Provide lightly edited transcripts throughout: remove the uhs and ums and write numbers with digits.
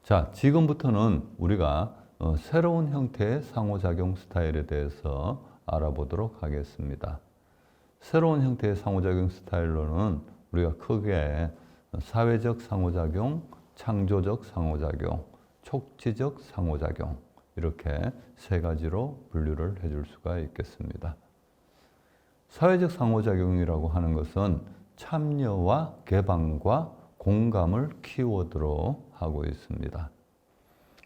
자, 지금부터는 우리가 새로운 형태의 상호작용 스타일에 대해서 알아보도록 하겠습니다. 새로운 형태의 상호작용 스타일로는 우리가 크게 사회적 상호작용, 창조적 상호작용, 촉지적 상호작용 이렇게 세 가지로 분류를 해줄 수가 있겠습니다. 사회적 상호작용이라고 하는 것은 참여와 개방과 공감을 키워드로 하고 있습니다.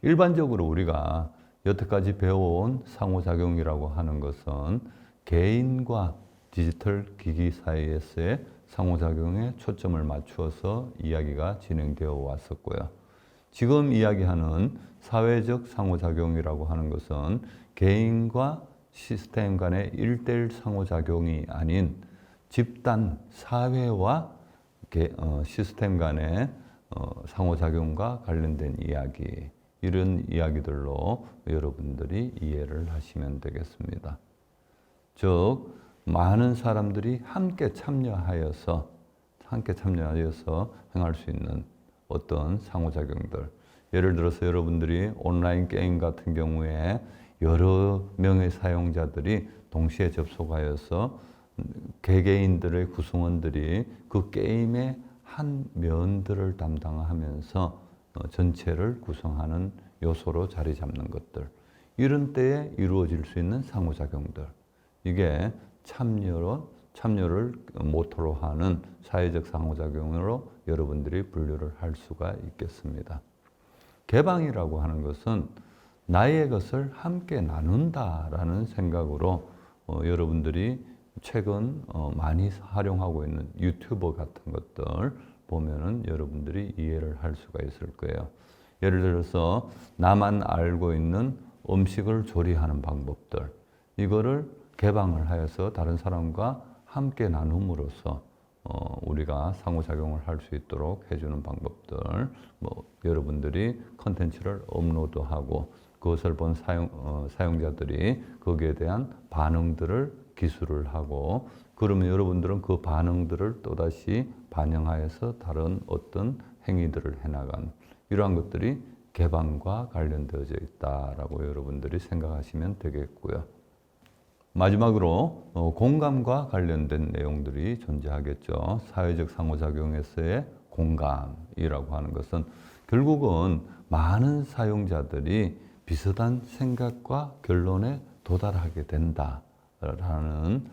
일반적으로 우리가 여태까지 배워온 상호작용이라고 하는 것은 개인과 디지털 기기 사이에서의 상호작용에 초점을 맞추어서 이야기가 진행되어 왔었고요. 지금 이야기하는 사회적 상호작용이라고 하는 것은 개인과 시스템 간의 1:1 상호작용이 아닌 집단, 사회와 시스템 간의 상호작용과 관련된 이야기, 이런 이야기들로 여러분들이 이해를 하시면 되겠습니다. 즉, 많은 사람들이 함께 참여하여서 행할 수 있는 어떤 상호작용들. 예를 들어서 여러분들이 온라인 게임 같은 경우에 여러 명의 사용자들이 동시에 접속하여서 개개인들의 구성원들이 그 게임의 한 면들을 담당하면서 전체를 구성하는 요소로 자리 잡는 것들. 이런 때에 이루어질 수 있는 상호작용들. 이게 참여를 모토로 하는 사회적 상호작용으로 여러분들이 분류를 할 수가 있겠습니다. 개방이라고 하는 것은 나의 것을 함께 나눈다라는 생각으로 여러분들이 최근 많이 활용하고 있는 유튜버 같은 것들 보면은 여러분들이 이해를 할 수가 있을 거예요. 예를 들어서 나만 알고 있는 음식을 조리하는 방법들, 이거를 개방을 하여서 다른 사람과 함께 나눔으로써 우리가 상호작용을 할 수 있도록 해주는 방법들, 여러분들이 컨텐츠를 업로드하고 그것을 본 사용자들이 거기에 대한 반응들을 기술을 하고, 그러면 여러분들은 그 반응들을 또다시 반영하여서 다른 어떤 행위들을 해나간 이러한 것들이 개방과 관련되어져 있다라고 여러분들이 생각하시면 되겠고요. 마지막으로 공감과 관련된 내용들이 존재하겠죠. 사회적 상호작용에서의 공감이라고 하는 것은 결국은 많은 사용자들이 비슷한 생각과 결론에 도달하게 된다라는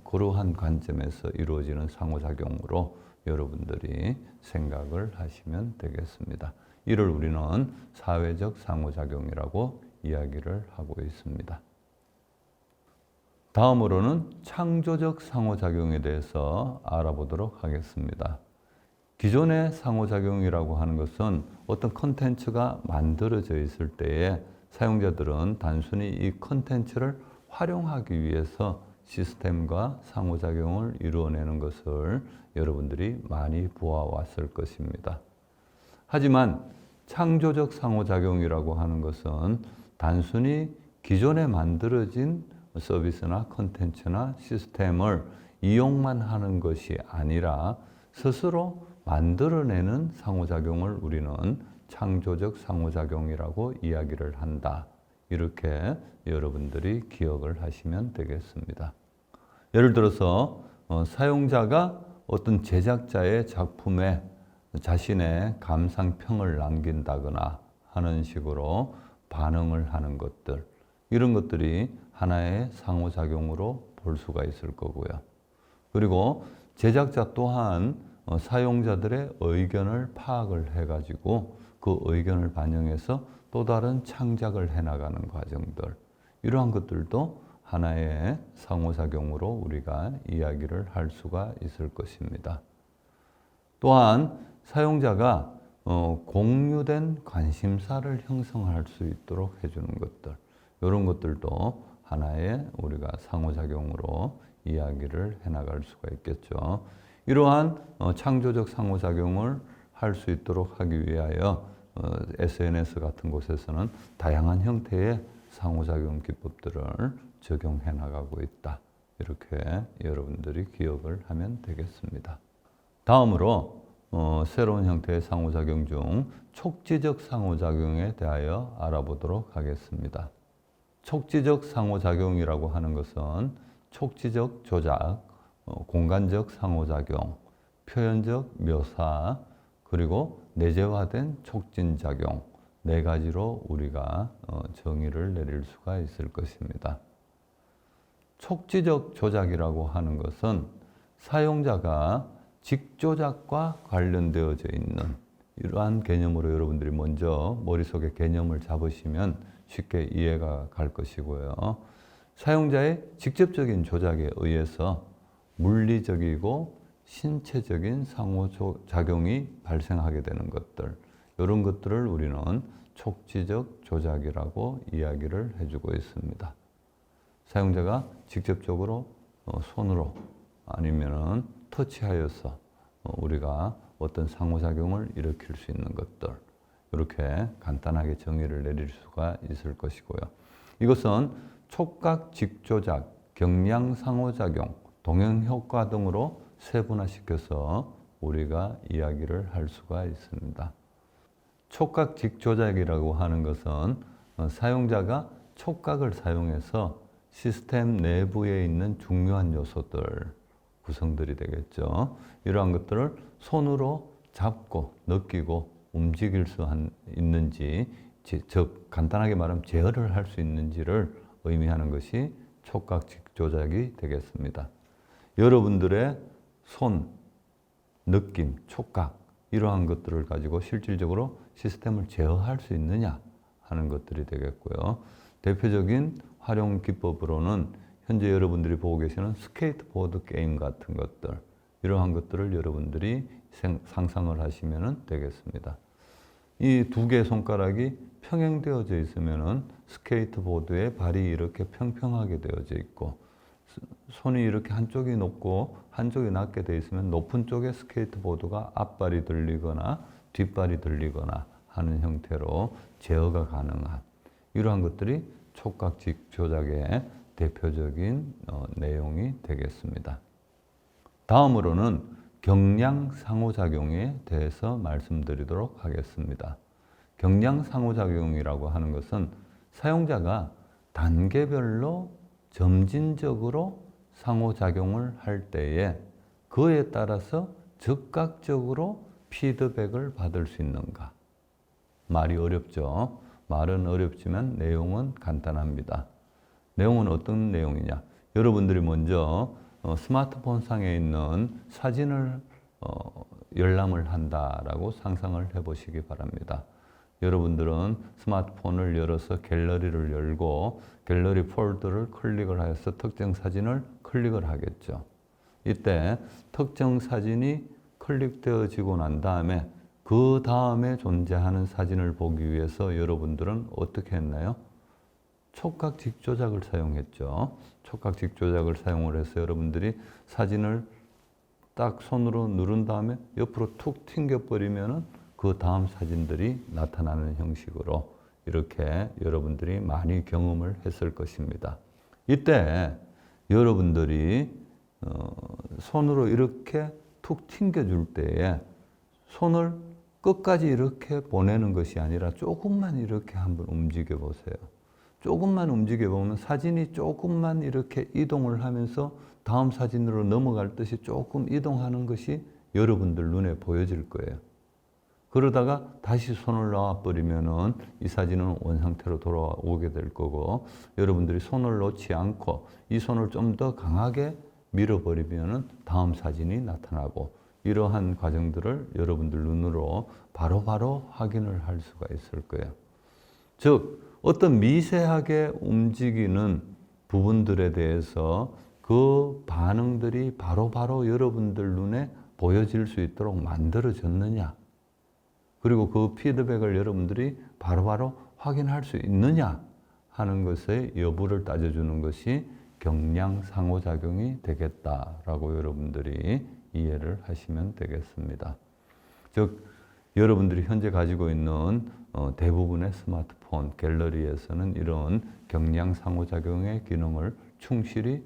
그러한 관점에서 이루어지는 상호작용으로 여러분들이 생각을 하시면 되겠습니다. 이를 우리는 사회적 상호작용이라고 이야기를 하고 있습니다. 다음으로는 창조적 상호작용에 대해서 알아보도록 하겠습니다. 기존의 상호작용이라고 하는 것은 어떤 컨텐츠가 만들어져 있을 때에 사용자들은 단순히 이 컨텐츠를 활용하기 위해서 시스템과 상호작용을 이루어내는 것을 여러분들이 많이 보아왔을 것입니다. 하지만 창조적 상호작용이라고 하는 것은 단순히 기존에 만들어진 서비스나 컨텐츠나 시스템을 이용만 하는 것이 아니라 스스로 만들어내는 상호작용을 우리는 창조적 상호작용이라고 이야기를 한다. 이렇게 여러분들이 기억을 하시면 되겠습니다. 예를 들어서 사용자가 어떤 제작자의 작품에 자신의 감상평을 남긴다거나 하는 식으로 반응을 하는 것들, 이런 것들이 하나의 상호작용으로 볼 수가 있을 거고요. 그리고 제작자 또한 사용자들의 의견을 파악을 해가지고 그 의견을 반영해서 또 다른 창작을 해나가는 과정들, 이러한 것들도 하나의 상호작용으로 우리가 이야기를 할 수가 있을 것입니다. 또한 사용자가 공유된 관심사를 형성할 수 있도록 해주는 것들, 이런 것들도 하나의 우리가 상호작용으로 이야기를 해나갈 수가 있겠죠. 이러한 창조적 상호작용을 할 수 있도록 하기 위하여 SNS 같은 곳에서는 다양한 형태의 상호작용 기법들을 적용해 나가고 있다. 이렇게 여러분들이 기억을 하면 되겠습니다. 다음으로 새로운 형태의 상호작용 중 촉지적 상호작용에 대하여 알아보도록 하겠습니다. 촉지적 상호작용이라고 하는 것은 촉지적 조작, 공간적 상호작용, 표현적 묘사, 그리고 내재화된 촉진작용, 네 가지로 우리가 정의를 내릴 수가 있을 것입니다. 촉지적 조작이라고 하는 것은 사용자가 직조작과 관련되어져 있는 이러한 개념으로 여러분들이 먼저 머릿속에 개념을 잡으시면 쉽게 이해가 갈 것이고요. 사용자의 직접적인 조작에 의해서 물리적이고 신체적인 상호작용이 발생하게 되는 것들, 이런 것들을 우리는 촉지적 조작이라고 이야기를 해주고 있습니다. 사용자가 직접적으로 손으로 아니면은 터치하여서 우리가 어떤 상호작용을 일으킬 수 있는 것들, 이렇게 간단하게 정의를 내릴 수가 있을 것이고요. 이것은 촉각 직조작, 경량 상호작용, 동형효과 등으로 세분화시켜서 우리가 이야기를 할 수가 있습니다. 촉각 직조작이라고 하는 것은 사용자가 촉각을 사용해서 시스템 내부에 있는 중요한 요소들, 구성들이 되겠죠. 이러한 것들을 손으로 잡고 느끼고 움직일 수 있는지, 즉 간단하게 말하면 제어를 할 수 있는지를 의미하는 것이 촉각 직조작이 되겠습니다. 여러분들의 손, 느낌, 촉각 이러한 것들을 가지고 실질적으로 시스템을 제어할 수 있느냐 하는 것들이 되겠고요. 대표적인 활용 기법으로는 현재 여러분들이 보고 계시는 스케이트보드 게임 같은 것들, 이러한 것들을 여러분들이 상상을 하시면 되겠습니다. 이 두 개의 손가락이 평행되어져 있으면 스케이트보드에 발이 이렇게 평평하게 되어져 있고, 손이 이렇게 한쪽이 높고 한쪽이 낮게 되어 있으면 높은 쪽에 스케이트보드가 앞발이 들리거나 뒷발이 들리거나 하는 형태로 제어가 가능한 이러한 것들이 촉각직 조작의 대표적인 내용이 되겠습니다. 다음으로는 경량 상호작용에 대해서 말씀드리도록 하겠습니다. 경량 상호작용이라고 하는 것은 사용자가 단계별로 점진적으로 상호작용을 할 때에 그에 따라서 즉각적으로 피드백을 받을 수 있는가. 말이 어렵죠. 말은 어렵지만 내용은 간단합니다. 내용은 어떤 내용이냐. 여러분들이 먼저 스마트폰 상에 있는 사진을 열람을 한다라고 상상을 해보시기 바랍니다. 여러분들은 스마트폰을 열어서 갤러리를 열고 갤러리 폴더를 클릭을 하여서 특정 사진을 클릭을 하겠죠. 이때 특정 사진이 클릭되어지고 난 다음에 그 다음에 존재하는 사진을 보기 위해서 여러분들은 어떻게 했나요? 촉각 직조작을 사용했죠. 촉각 직조작을 사용을 해서 여러분들이 사진을 딱 손으로 누른 다음에 옆으로 툭 튕겨버리면은 그 다음 사진들이 나타나는 형식으로 이렇게 여러분들이 많이 경험을 했을 것입니다. 이때 여러분들이 손으로 이렇게 툭 튕겨줄 때에 손을 끝까지 이렇게 보내는 것이 아니라 조금만 이렇게 한번 움직여 보세요. 조금만 움직여 보면 사진이 조금만 이렇게 이동을 하면서 다음 사진으로 넘어갈 듯이 조금 이동하는 것이 여러분들 눈에 보여질 거예요. 그러다가 다시 손을 놔 버리면은 이 사진은 원상태로 돌아오게 될 거고, 여러분들이 손을 놓지 않고 이 손을 좀 더 강하게 밀어버리면은 다음 사진이 나타나고, 이러한 과정들을 여러분들 눈으로 바로바로 확인을 할 수가 있을 거예요. 즉, 어떤 미세하게 움직이는 부분들에 대해서 그 반응들이 바로바로 여러분들 눈에 보여질 수 있도록 만들어졌느냐, 그리고 그 피드백을 여러분들이 바로바로 확인할 수 있느냐 하는 것의 여부를 따져주는 것이 경량 상호작용이 되겠다라고 여러분들이 이해를 하시면 되겠습니다. 즉, 여러분들이 현재 가지고 있는 대부분의 스마트폰 갤러리에서는 이런 경량 상호작용의 기능을 충실히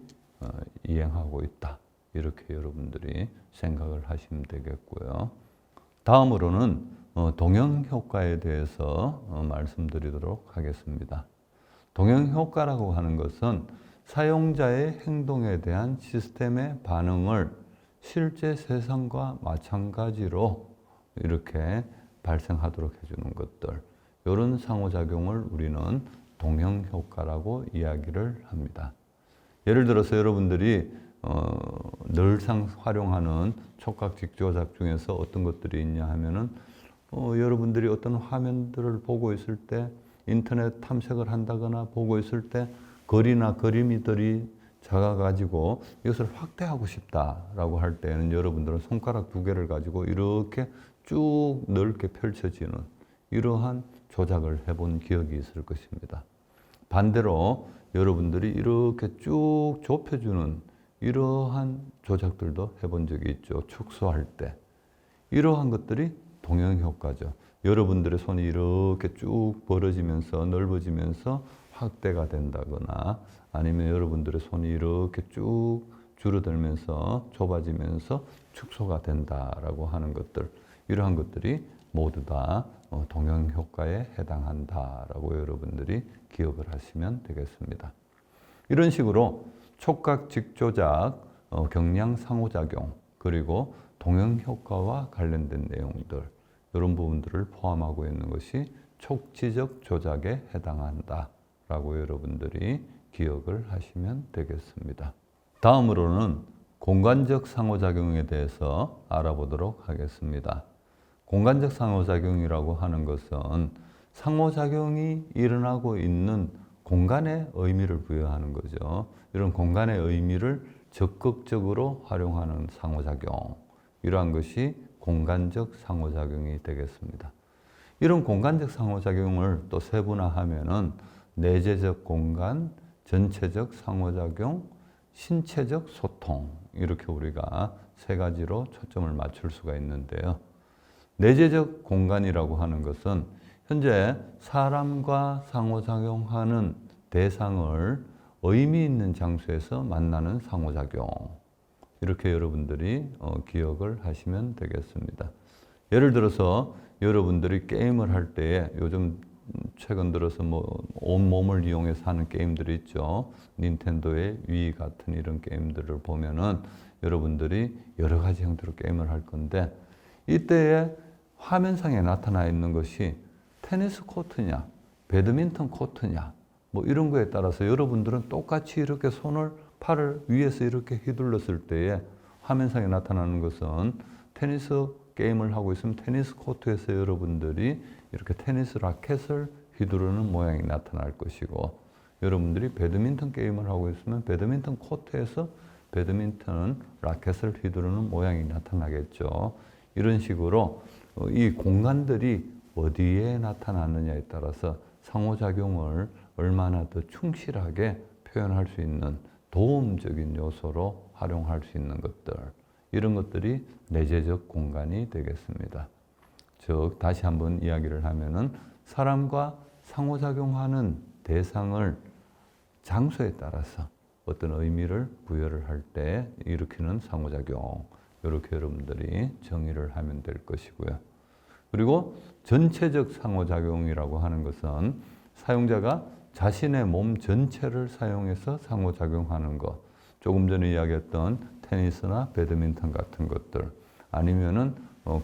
이행하고 있다. 이렇게 여러분들이 생각을 하시면 되겠고요. 다음으로는 동형 효과에 대해서 말씀드리도록 하겠습니다. 동형 효과라고 하는 것은 사용자의 행동에 대한 시스템의 반응을 실제 세상과 마찬가지로 이렇게 발생하도록 해주는 것들, 이런 상호작용을 우리는 동형 효과라고 이야기를 합니다. 예를 들어서 여러분들이 늘상 활용하는 촉각직조작 중에서 어떤 것들이 있냐 하면은 여러분들이 어떤 화면들을 보고 있을 때, 인터넷 탐색을 한다거나 보고 있을 때 글이나 그림들이 작아가지고 이것을 확대하고 싶다라고 할 때는 여러분들은 손가락 두 개를 가지고 이렇게 쭉 넓게 펼쳐지는 이러한 조작을 해본 기억이 있을 것입니다. 반대로 여러분들이 이렇게 쭉 좁혀주는 이러한 조작들도 해본 적이 있죠. 축소할 때. 이러한 것들이 동형 효과죠. 여러분들의 손이 이렇게 쭉 벌어지면서 넓어지면서 확대가 된다거나 아니면 여러분들의 손이 이렇게 쭉 줄어들면서 좁아지면서 축소가 된다라고 하는 것들, 이러한 것들이 모두 다 동형 효과에 해당한다라고 여러분들이 기억을 하시면 되겠습니다. 이런 식으로 촉각 직조작, 경량 상호작용, 그리고 동형 효과와 관련된 내용들, 이런 부분들을 포함하고 있는 것이 촉지적 조작에 해당한다라고 여러분들이 기억을 하시면 되겠습니다. 다음으로는 공간적 상호작용에 대해서 알아보도록 하겠습니다. 공간적 상호작용이라고 하는 것은 상호작용이 일어나고 있는 공간에 의미를 부여하는 거죠. 이런 공간의 의미를 적극적으로 활용하는 상호작용, 이러한 것이 공간적 상호작용이 되겠습니다. 이런 공간적 상호작용을 또 세분화하면은 내재적 공간, 전체적 상호작용, 신체적 소통, 이렇게 우리가 세 가지로 초점을 맞출 수가 있는데요. 내재적 공간이라고 하는 것은 현재 사람과 상호작용하는 대상을 의미 있는 장소에서 만나는 상호작용, 이렇게 여러분들이 기억을 하시면 되겠습니다. 예를 들어서 여러분들이 게임을 할 때에 요즘 최근 들어서 온몸을 이용해서 하는 게임들이 있죠. 닌텐도의 위 같은 이런 게임들을 보면은 여러분들이 여러 가지 형태로 게임을 할 건데, 이때에 화면상에 나타나 있는 것이 테니스 코트냐, 배드민턴 코트냐, 이런 거에 따라서 여러분들은 똑같이 이렇게 팔을 위에서 이렇게 휘둘렀을 때에 화면상에 나타나는 것은 테니스 게임을 하고 있으면 테니스 코트에서 여러분들이 이렇게 테니스 라켓을 휘두르는 모양이 나타날 것이고, 여러분들이 배드민턴 게임을 하고 있으면 배드민턴 코트에서 배드민턴 라켓을 휘두르는 모양이 나타나겠죠. 이런 식으로 이 공간들이 어디에 나타나느냐에 따라서 상호작용을 얼마나 더 충실하게 표현할 수 있는 도움적인 요소로 활용할 수 있는 것들, 이런 것들이 내재적 공간이 되겠습니다. 즉, 다시 한번 이야기를 하면은 사람과 상호작용하는 대상을 장소에 따라서 어떤 의미를 부여를 할 때 일으키는 상호작용, 이렇게 여러분들이 정의를 하면 될 것이고요. 그리고 전체적 상호작용이라고 하는 것은 사용자가 자신의 몸 전체를 사용해서 상호작용하는 것, 조금 전에 이야기했던 테니스나 배드민턴 같은 것들, 아니면은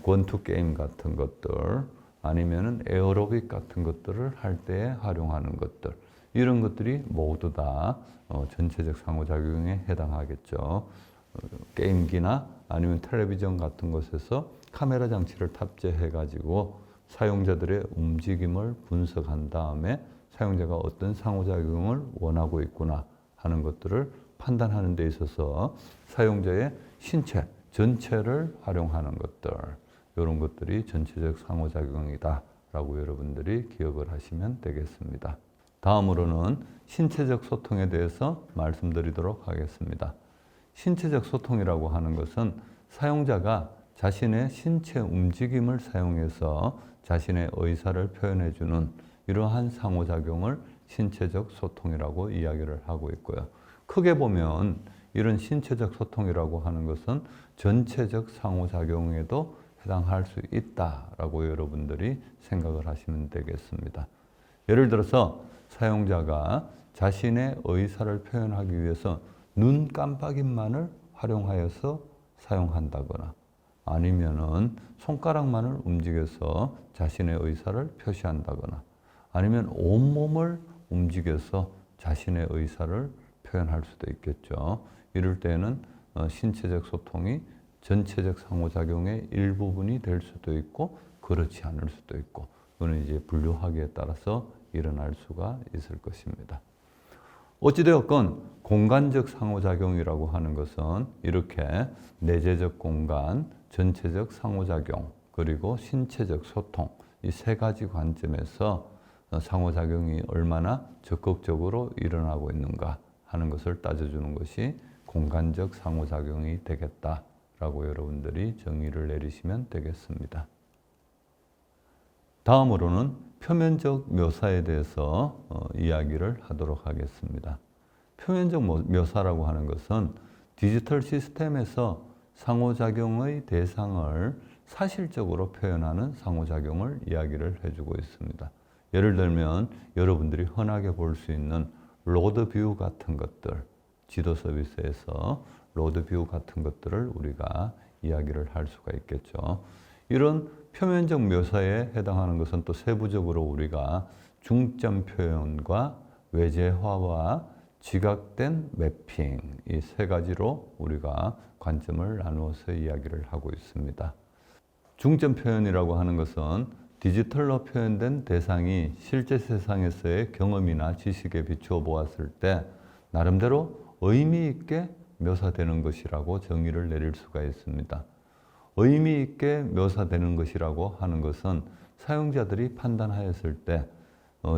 권투 게임 같은 것들, 아니면은 에어로빅 같은 것들을 할 때에 활용하는 것들, 이런 것들이 모두 다 전체적 상호작용에 해당하겠죠. 게임기나 아니면 텔레비전 같은 곳에서 카메라 장치를 탑재해 가지고 사용자들의 움직임을 분석한 다음에 사용자가 어떤 상호작용을 원하고 있구나 하는 것들을 판단하는 데 있어서 사용자의 신체 전체를 활용하는 것들, 이런 것들이 전체적 상호작용이다 라고 여러분들이 기억을 하시면 되겠습니다. 다음으로는 신체적 소통에 대해서 말씀드리도록 하겠습니다. 신체적 소통이라고 하는 것은 사용자가 자신의 신체 움직임을 사용해서 자신의 의사를 표현해 주는 이러한 상호작용을 신체적 소통이라고 이야기를 하고 있고요. 크게 보면 이런 신체적 소통이라고 하는 것은 전체적 상호작용에도 해당할 수 있다라고 여러분들이 생각을 하시면 되겠습니다. 예를 들어서 사용자가 자신의 의사를 표현하기 위해서 눈 깜빡임만을 활용하여서 사용한다거나 아니면은 손가락만을 움직여서 자신의 의사를 표시한다거나 아니면 온몸을 움직여서 자신의 의사를 표현할 수도 있겠죠. 이럴 때는 신체적 소통이 전체적 상호작용의 일부분이 될 수도 있고 그렇지 않을 수도 있고 그거는 이제 분류하기에 따라서 일어날 수가 있을 것입니다. 어찌되었건 공간적 상호작용이라고 하는 것은 이렇게 내재적 공간, 전체적 상호작용, 그리고 신체적 소통 이 세 가지 관점에서 상호작용이 얼마나 적극적으로 일어나고 있는가 하는 것을 따져주는 것이 공간적 상호작용이 되겠다라고 여러분들이 정의를 내리시면 되겠습니다. 다음으로는 표면적 묘사에 대해서 이야기를 하도록 하겠습니다. 표면적 묘사라고 하는 것은 디지털 시스템에서 상호작용의 대상을 사실적으로 표현하는 상호작용을 이야기를 해주고 있습니다. 예를 들면 여러분들이 흔하게 볼 수 있는 로드뷰 같은 것들, 지도 서비스에서 로드뷰 같은 것들을 우리가 이야기를 할 수가 있겠죠. 이런 표면적 묘사에 해당하는 것은 또 세부적으로 우리가 중점 표현과 외제화와 지각된 매핑 이 세 가지로 우리가 관점을 나누어서 이야기를 하고 있습니다. 중점 표현이라고 하는 것은 디지털로 표현된 대상이 실제 세상에서의 경험이나 지식에 비추어 보았을 때 나름대로 의미 있게 묘사되는 것이라고 정의를 내릴 수가 있습니다. 의미 있게 묘사되는 것이라고 하는 것은 사용자들이 판단하였을 때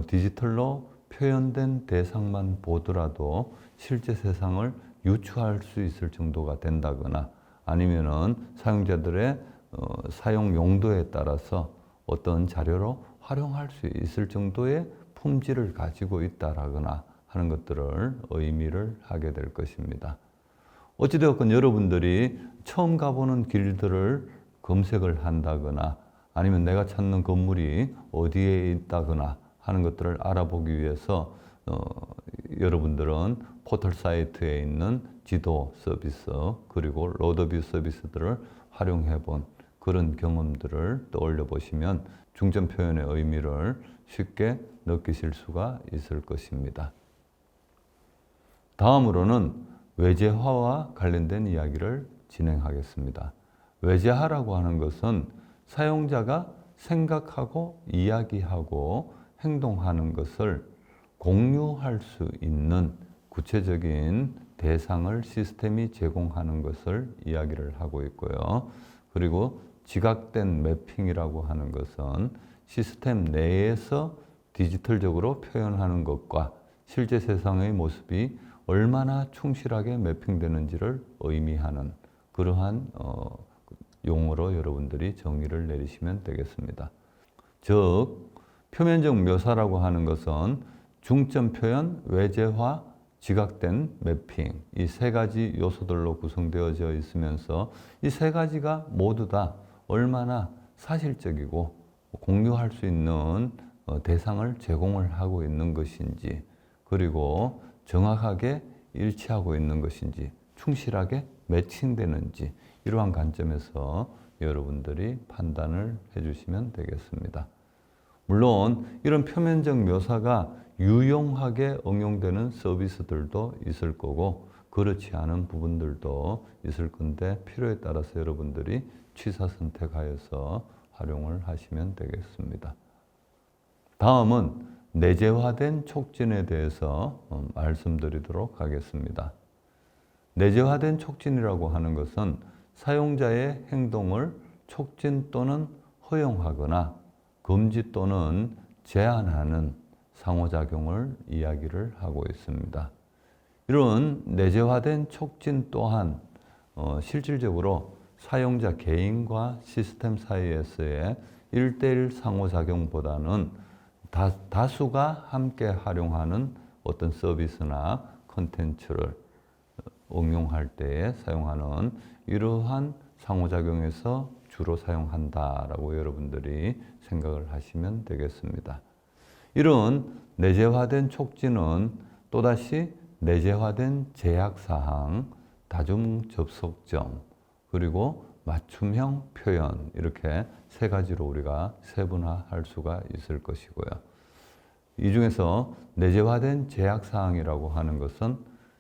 디지털로 표현된 대상만 보더라도 실제 세상을 유추할 수 있을 정도가 된다거나 아니면은 사용자들의 사용 용도에 따라서 어떤 자료로 활용할 수 있을 정도의 품질을 가지고 있다라거나 하는 것들을 의미를 하게 될 것입니다. 어찌되었건 여러분들이 처음 가보는 길들을 검색을 한다거나 아니면 내가 찾는 건물이 어디에 있다거나 하는 것들을 알아보기 위해서 여러분들은 포털 사이트에 있는 지도 서비스 그리고 로드뷰 서비스들을 활용해 본 그런 경험들을 떠올려 보시면 중점 표현의 의미를 쉽게 느끼실 수가 있을 것입니다. 다음으로는 외제화와 관련된 이야기를 진행하겠습니다. 외제화라고 하는 것은 사용자가 생각하고 이야기하고 행동하는 것을 공유할 수 있는 구체적인 대상을 시스템이 제공하는 것을 이야기를 하고 있고요. 그리고 지각된 매핑이라고 하는 것은 시스템 내에서 디지털적으로 표현하는 것과 실제 세상의 모습이 얼마나 충실하게 매핑되는지를 의미하는 그러한 용어로 여러분들이 정의를 내리시면 되겠습니다. 즉, 표면적 묘사라고 하는 것은 중점 표현, 외제화, 지각된 매핑 이 세 가지 요소들로 구성되어져 있으면서 이 세 가지가 모두 다 얼마나 사실적이고 공유할 수 있는 대상을 제공을 하고 있는 것인지 그리고 정확하게 일치하고 있는 것인지 충실하게 매칭되는지 이러한 관점에서 여러분들이 판단을 해주시면 되겠습니다. 물론 이런 표면적 묘사가 유용하게 응용되는 서비스들도 있을 거고 그렇지 않은 부분들도 있을 건데 필요에 따라서 여러분들이 취사 선택하여서 활용을 하시면 되겠습니다. 다음은 내재화된 촉진에 대해서 말씀드리도록 하겠습니다. 내재화된 촉진이라고 하는 것은 사용자의 행동을 촉진 또는 허용하거나 금지 또는 제한하는 상호작용을 이야기를 하고 있습니다. 이런 내재화된 촉진 또한 실질적으로 사용자 개인과 시스템 사이에서의 1:1 상호작용보다는 다수가 함께 활용하는 어떤 서비스나 콘텐츠를 응용할 때에 사용하는 이러한 상호작용에서 주로 사용한다라고 여러분들이 생각을 하시면 되겠습니다. 이런 내재화된 촉진은 또다시 내재화된 제약사항, 다중접속점, 그리고 맞춤형 표현, 이렇게 세 가지로 우리가 세분화할 수가 있을 것이고요. 이 중에서 내재화된 제약사항이라고 하는 것은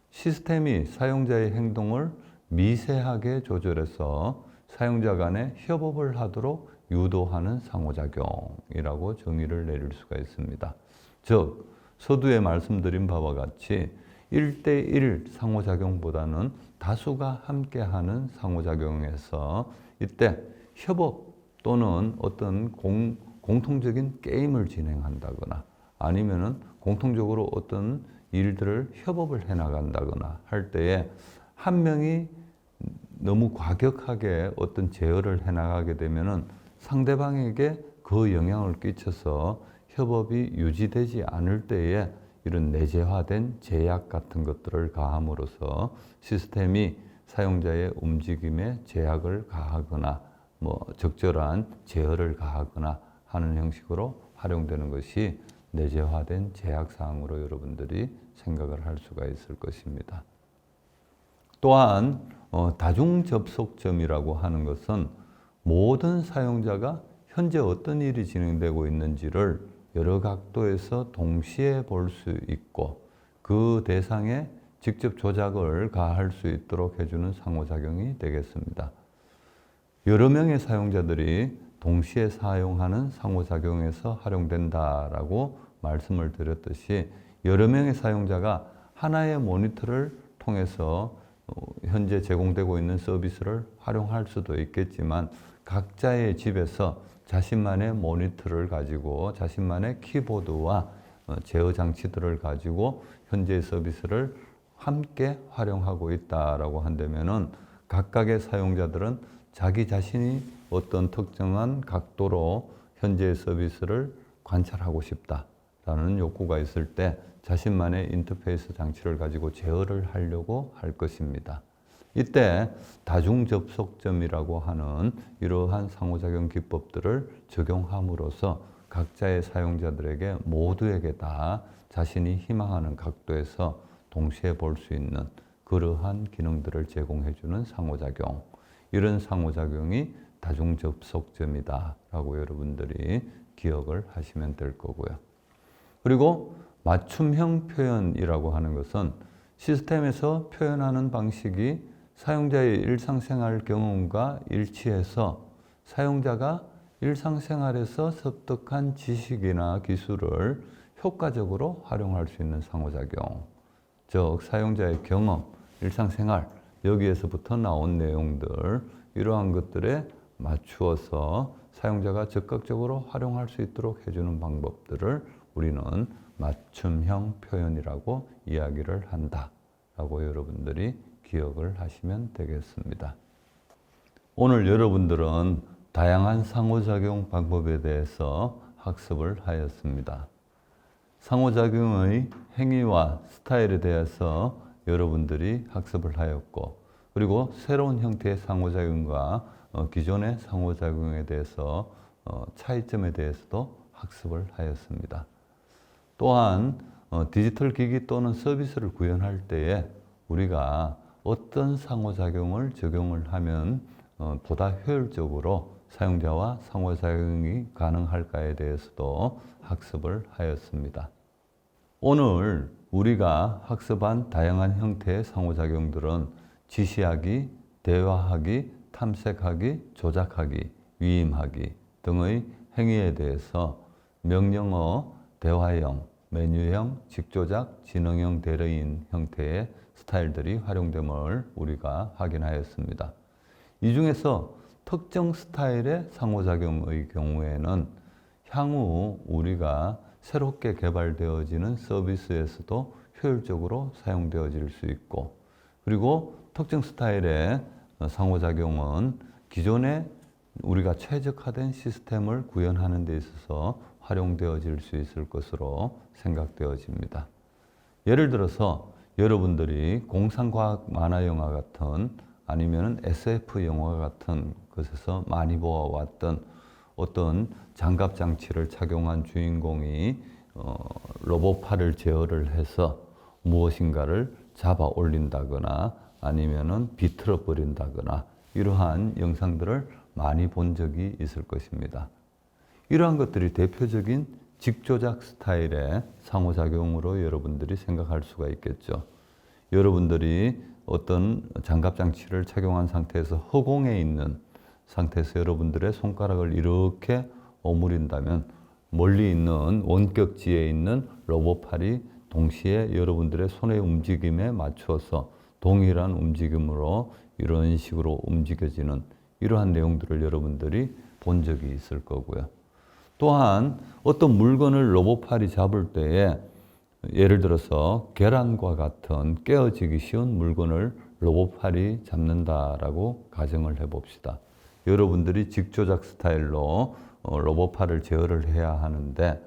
시스템이 사용자의 행동을 미세하게 조절해서 사용자 간에 협업을 하도록 유도하는 상호작용이라고 정의를 내릴 수가 있습니다. 즉, 서두에 말씀드린 바와 같이 1대1 상호작용보다는 다수가 함께하는 상호작용에서 이때 협업 또는 어떤 공통적인 게임을 진행한다거나 아니면은 공통적으로 어떤 일들을 협업을 해나간다거나 할 때에 한 명이 너무 과격하게 어떤 제어를 해나가게 되면은 상대방에게 그 영향을 끼쳐서 협업이 유지되지 않을 때에 이런 내재화된 제약 같은 것들을 가함으로써 시스템이 사용자의 움직임에 제약을 가하거나 적절한 제어를 가하거나 하는 형식으로 활용되는 것이 내재화된 제약사항으로 여러분들이 생각을 할 수가 있을 것입니다. 또한 다중접속점이라고 하는 것은 모든 사용자가 현재 어떤 일이 진행되고 있는지를 여러 각도에서 동시에 볼 수 있고 그 대상에 직접 조작을 가할 수 있도록 해주는 상호작용이 되겠습니다. 여러 명의 사용자들이 동시에 사용하는 상호작용에서 활용된다라고 말씀을 드렸듯이 여러 명의 사용자가 하나의 모니터를 통해서 현재 제공되고 있는 서비스를 활용할 수도 있겠지만 각자의 집에서 자신만의 모니터를 가지고 자신만의 키보드와 제어 장치들을 가지고 현재 서비스를 함께 활용하고 있다라고 한다면은 각각의 사용자들은 자기 자신이 어떤 특정한 각도로 현재 서비스를 관찰하고 싶다라는 욕구가 있을 때 자신만의 인터페이스 장치를 가지고 제어를 하려고 할 것입니다. 이때 다중접속점이라고 하는 이러한 상호작용 기법들을 적용함으로써 각자의 사용자들에게 모두에게 다 자신이 희망하는 각도에서 동시에 볼 수 있는 그러한 기능들을 제공해주는 상호작용, 이런 상호작용이 다중접속점이다라고 여러분들이 기억을 하시면 될 거고요. 그리고 맞춤형 표현이라고 하는 것은 시스템에서 표현하는 방식이 사용자의 일상생활 경험과 일치해서 사용자가 일상생활에서 습득한 지식이나 기술을 효과적으로 활용할 수 있는 상호작용, 즉 사용자의 경험, 일상생활, 여기에서부터 나온 내용들, 이러한 것들에 맞추어서 사용자가 적극적으로 활용할 수 있도록 해주는 방법들을 우리는 맞춤형 표현이라고 이야기를 한다라고 여러분들이 기억을 하시면 되겠습니다. 오늘 여러분들은 다양한 상호작용 방법에 대해서 학습을 하였습니다. 상호작용의 행위와 스타일에 대해서 여러분들이 학습을 하였고, 그리고 새로운 형태의 상호작용과 기존의 상호작용에 대해서 차이점에 대해서도 학습을 하였습니다. 또한 디지털 기기 또는 서비스를 구현할 때에 우리가 어떤 상호작용을 적용을 하면 보다 효율적으로 사용자와 상호작용이 가능할까에 대해서도 학습을 하였습니다. 오늘 우리가 학습한 다양한 형태의 상호작용들은 지시하기, 대화하기, 탐색하기, 조작하기, 위임하기 등의 행위에 대해서 명령어, 대화형, 메뉴형, 직조작, 지능형 대리인 형태의 스타일들이 활용됨을 우리가 확인하였습니다. 이 중에서 특정 스타일의 상호작용의 경우에는 향후 우리가 새롭게 개발되어지는 서비스에서도 효율적으로 사용되어질 수 있고, 그리고 특정 스타일의 상호작용은 기존에 우리가 최적화된 시스템을 구현하는 데 있어서 활용되어질 수 있을 것으로 생각되어집니다. 예를 들어서 여러분들이 공상과학 만화 영화 같은 아니면 SF 영화 같은 것에서 많이 보아왔던 어떤 장갑 장치를 착용한 주인공이 로봇팔을 제어를 해서 무엇인가를 잡아 올린다거나 아니면은 비틀어 버린다거나 이러한 영상들을 많이 본 적이 있을 것입니다. 이러한 것들이 대표적인 직조작 스타일의 상호작용으로 여러분들이 생각할 수가 있겠죠. 여러분들이 어떤 장갑 장치를 착용한 상태에서 허공에 있는 상태에서 여러분들의 손가락을 이렇게 오므린다면 멀리 있는 원격지에 있는 로봇팔이 동시에 여러분들의 손의 움직임에 맞추어서 동일한 움직임으로 이런 식으로 움직여지는 이러한 내용들을 여러분들이 본 적이 있을 거고요. 또한 어떤 물건을 로봇팔이 잡을 때에 예를 들어서 계란과 같은 깨어지기 쉬운 물건을 로봇팔이 잡는다라고 가정을 해봅시다. 여러분들이 직조작 스타일로 로봇팔을 제어를 해야 하는데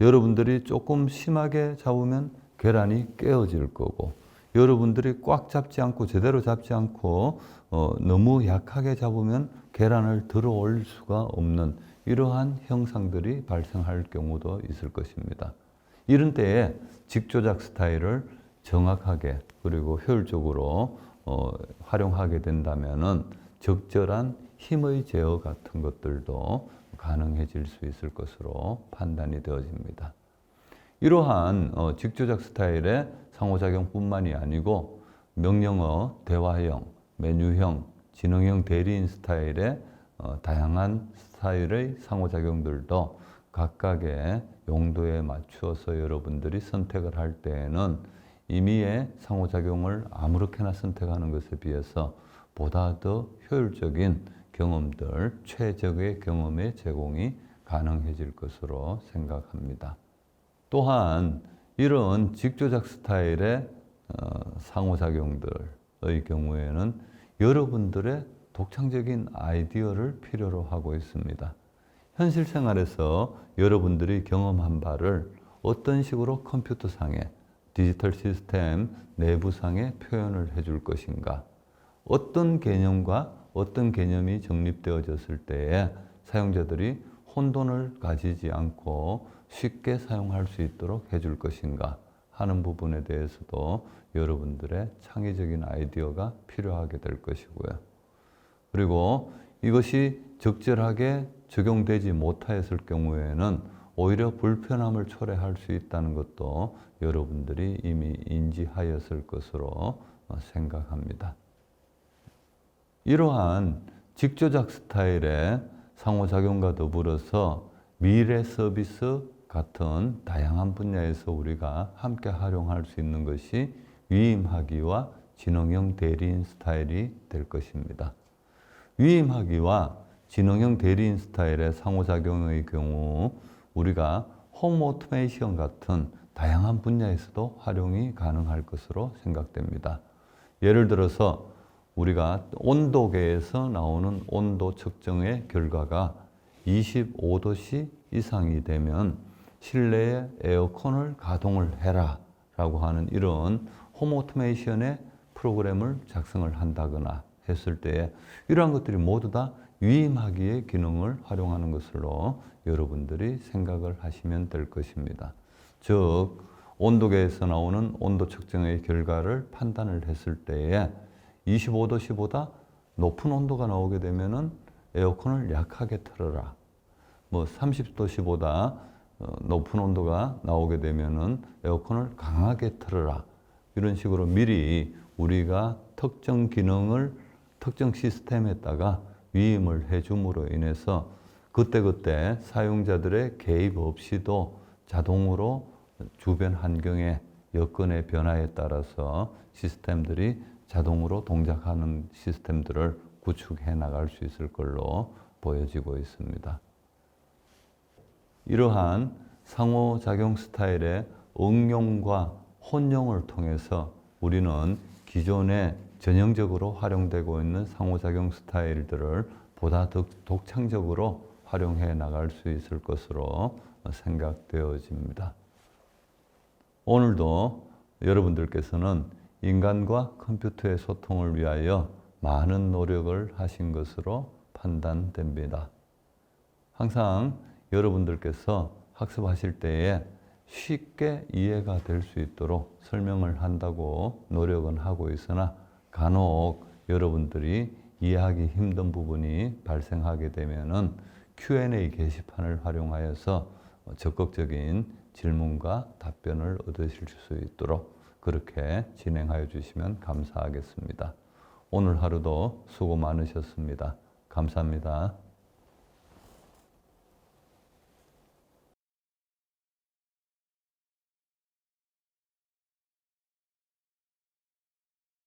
여러분들이 조금 심하게 잡으면 계란이 깨어질 거고 여러분들이 꽉 잡지 않고 제대로 잡지 않고 너무 약하게 잡으면 계란을 들어 올 수가 없는 이러한 형상들이 발생할 경우도 있을 것입니다. 이런 때에 직조작 스타일을 정확하게 그리고 효율적으로 활용하게 된다면은 적절한 힘의 제어 같은 것들도 가능해질 수 있을 것으로 판단이 되어집니다. 이러한 직조작 스타일의 상호작용뿐만이 아니고 명령어, 대화형, 메뉴형, 지능형 대리인 스타일의 다양한 스타일의 상호작용들도 각각의 용도에 맞추어서 여러분들이 선택을 할 때에는 임의의 상호작용을 아무렇게나 선택하는 것에 비해서 보다 더 효율적인 경험들, 최적의 경험의 제공이 가능해질 것으로 생각합니다. 또한 이런 직조작 스타일의 상호작용들의 경우에는 여러분들의 독창적인 아이디어를 필요로 하고 있습니다. 현실 생활에서 여러분들이 경험한 바를 어떤 식으로 컴퓨터상에 디지털 시스템 내부상에 표현을 해줄 것인가, 어떤 개념과 어떤 개념이 정립되어졌을 때에 사용자들이 혼돈을 가지지 않고 쉽게 사용할 수 있도록 해줄 것인가 하는 부분에 대해서도 여러분들의 창의적인 아이디어가 필요하게 될 것이고요. 그리고 이것이 적절하게 적용되지 못하였을 경우에는 오히려 불편함을 초래할 수 있다는 것도 여러분들이 이미 인지하였을 것으로 생각합니다. 이러한 직조작 스타일의 상호작용과 더불어서 미래 서비스 같은 다양한 분야에서 우리가 함께 활용할 수 있는 것이 위임하기와 지능형 대리인 스타일이 될 것입니다. 위임하기와 지능형 대리인 스타일의 상호작용의 경우 우리가 홈 오토메이션 같은 다양한 분야에서도 활용이 가능할 것으로 생각됩니다. 예를 들어서 우리가 온도계에서 나오는 온도 측정의 결과가 25도씨 이상이 되면 실내에 에어컨을 가동을 해라 라고 하는 이런 홈 오토메이션의 프로그램을 작성을 한다거나 했을 때에 이러한 것들이 모두 다 위임하기의 기능을 활용하는 것으로 여러분들이 생각을 하시면 될 것입니다. 즉 온도계에서 나오는 온도 측정의 결과를 판단을 했을 때에 25도씨보다 높은 온도가 나오게 되면은 에어컨을 약하게 틀어라. 30도씨보다 높은 온도가 나오게 되면은 에어컨을 강하게 틀어라. 이런 식으로 미리 우리가 특정 기능을 특정 시스템에다가 위임을 해줌으로 인해서 그때그때 사용자들의 개입 없이도 자동으로 주변 환경의 여건의 변화에 따라서 시스템들이 자동으로 동작하는 시스템들을 구축해 나갈 수 있을 걸로 보여지고 있습니다. 이러한 상호작용 스타일의 응용과 혼용을 통해서 우리는 기존에 전형적으로 활용되고 있는 상호작용 스타일들을 보다 더 독창적으로 활용해 나갈 수 있을 것으로 생각되어집니다. 오늘도 여러분들께서는 인간과 컴퓨터의 소통을 위하여 많은 노력을 하신 것으로 판단됩니다. 항상 여러분들께서 학습하실 때에 쉽게 이해가 될 수 있도록 설명을 한다고 노력은 하고 있으나 간혹 여러분들이 이해하기 힘든 부분이 발생하게 되면은 Q&A 게시판을 활용하여서 적극적인 질문과 답변을 얻으실 수 있도록 그렇게 진행하여 주시면 감사하겠습니다. 오늘 하루도 수고 많으셨습니다. 감사합니다.